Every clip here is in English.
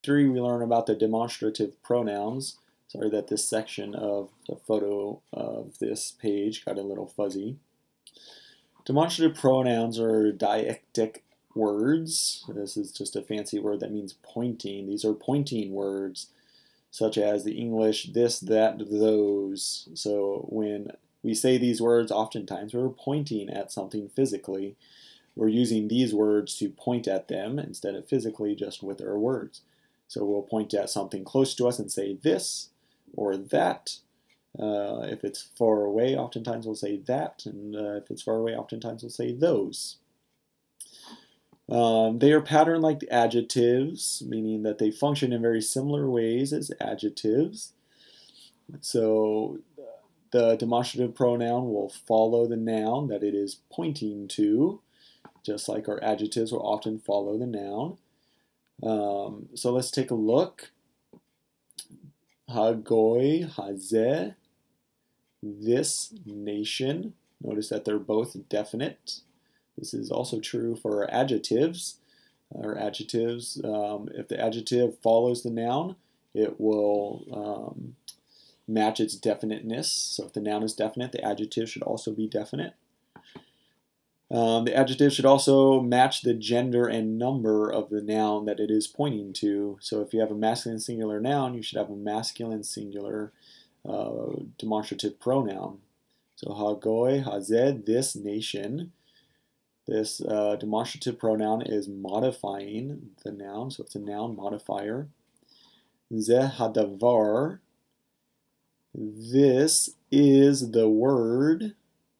3, we learn about the demonstrative pronouns. Sorry that this section of the photo of this page got a little fuzzy. Demonstrative pronouns are deictic words. This is just a fancy word that means pointing. These are pointing words, such as the English this, that, those. So when we say these words, oftentimes we're pointing at something physically. We're using these words to point at them instead of physically just with our words. So we'll point at something close to us and say this or that. If it's far away, oftentimes we'll say that, and if it's far away, oftentimes we'll say those. They are patterned like the adjectives, meaning that they function in very similar ways as adjectives. So the demonstrative pronoun will follow the noun that it is pointing to, just like our adjectives will often follow the noun. So let's take a look. Hagoy, hazeh, this nation. Notice that they're both definite. This is also true for our adjectives. Our adjectives, if the adjective follows the noun, it will match its definiteness. So if the noun is definite, the adjective should also be definite. The adjective should also match the gender and number of the noun that it is pointing to. So if you have a masculine singular noun, you should have a masculine singular demonstrative pronoun. So hagoy, hazeh, this nation. This demonstrative pronoun is modifying the noun, so it's a noun modifier. Zeh hadavar, this is the word.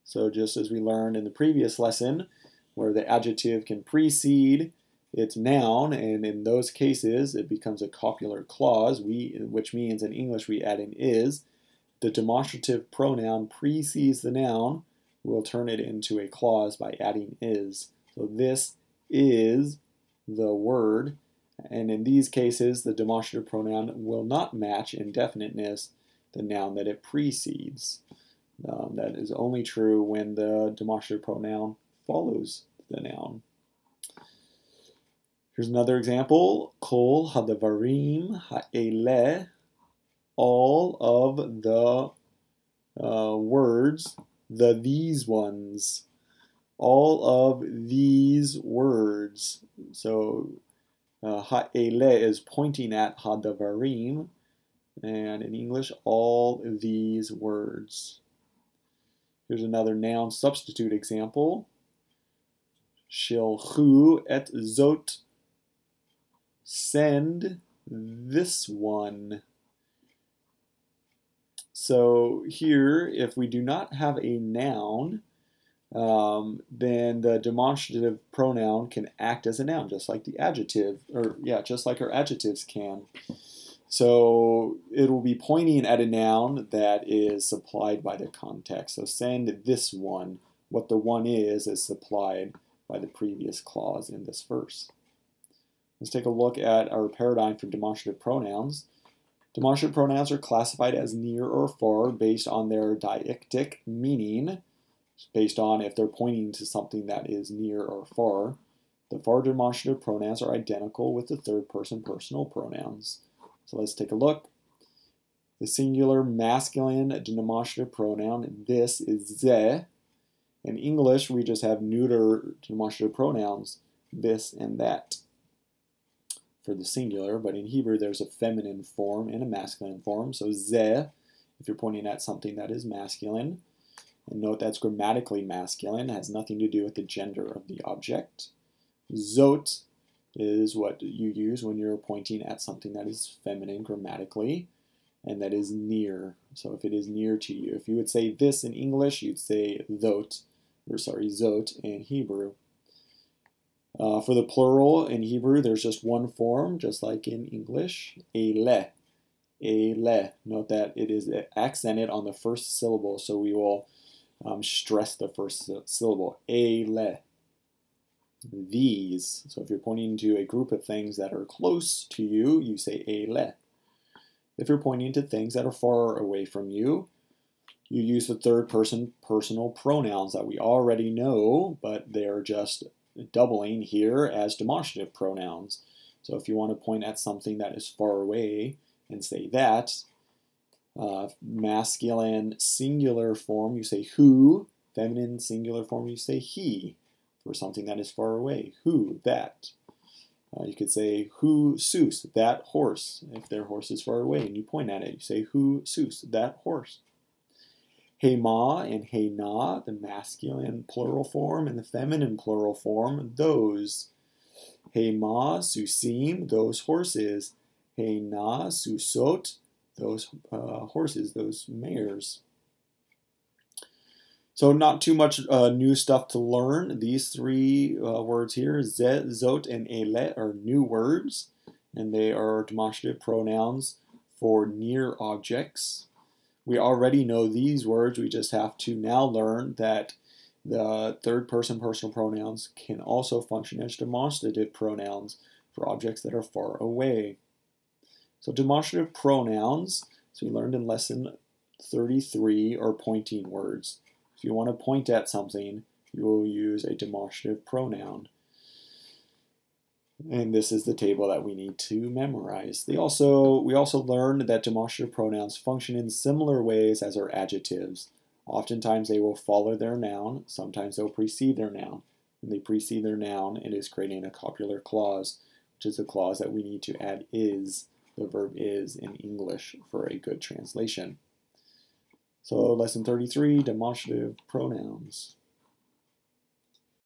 So just as we learned in the previous lesson, where the adjective can precede its noun, and in those cases it becomes a copular clause, which means in English we add an is. The demonstrative pronoun precedes the noun, we'll turn it into a clause by adding is. So this is the word, and in these cases the demonstrative pronoun will not match in definiteness the noun that it precedes. That is only true when the demonstrative pronoun follows the noun. Here's another example. Kol hadavarim ha'eleh, all of the words, these ones, all of these words. So ha'eleh is pointing at hadavarim, and in English, all these words. Here's another noun substitute example. Shilchu et zot, send this one. So here, if we do not have a noun, then the demonstrative pronoun can act as a noun, just like the adjective, or yeah, just like our adjectives can. So it will be pointing at a noun that is supplied by the context. So send this one. What the one is supplied by the previous clause in this verse. Let's take a look at our paradigm for demonstrative pronouns. Demonstrative pronouns are classified as near or far based on their deictic meaning, based on if they're pointing to something that is near or far. The far demonstrative pronouns are identical with the third person personal pronouns. So let's take a look. The singular masculine demonstrative pronoun, this, is zeh. In English, we just have neuter demonstrative pronouns, this and that, for the singular. But in Hebrew, there's a feminine form and a masculine form. So zeh, if you're pointing at something that is masculine. And note that's grammatically masculine. It has nothing to do with the gender of the object. Zot is what you use when you're pointing at something that is feminine grammatically and that is near. So if it is near to you, if you would say this in English, you'd say zot in Hebrew. For the plural in Hebrew, there's just one form, just like in English, eleh. Eleh. Note that it is accented on the first syllable, so we will stress the first syllable. Eleh. These. So if you're pointing to a group of things that are close to you, you say eleh. If you're pointing to things that are far away from you, you use the third person personal pronouns that we already know, but they're just doubling here as demonstrative pronouns. So if you want to point at something that is far away and say that, masculine singular form, you say who. Feminine singular form, you say he. For something that is far away, who, that. You could say who sus, that horse. If their horse is far away and you point at it, you say who sus, that horse. Hey ma and hey na, the masculine plural form and the feminine plural form, those. Hey ma susim, those horses. Hey na susot, those horses, those mares. So not too much new stuff to learn. These three words here, ze, zot, and ele, are new words, and they are demonstrative pronouns for near objects. We already know these words. We just have to now learn that the third person personal pronouns can also function as demonstrative pronouns for objects that are far away. So demonstrative pronouns, so we learned in lesson 33, are pointing words. If you want to point at something, you will use a demonstrative pronoun. And this is the table that we need to memorize. We also learned that demonstrative pronouns function in similar ways as our adjectives. Oftentimes they will follow their noun, sometimes they'll precede their noun. When they precede their noun, it is creating a copular clause, which is a clause that we need to add is, the verb is, in English for a good translation. So lesson 33, demonstrative pronouns.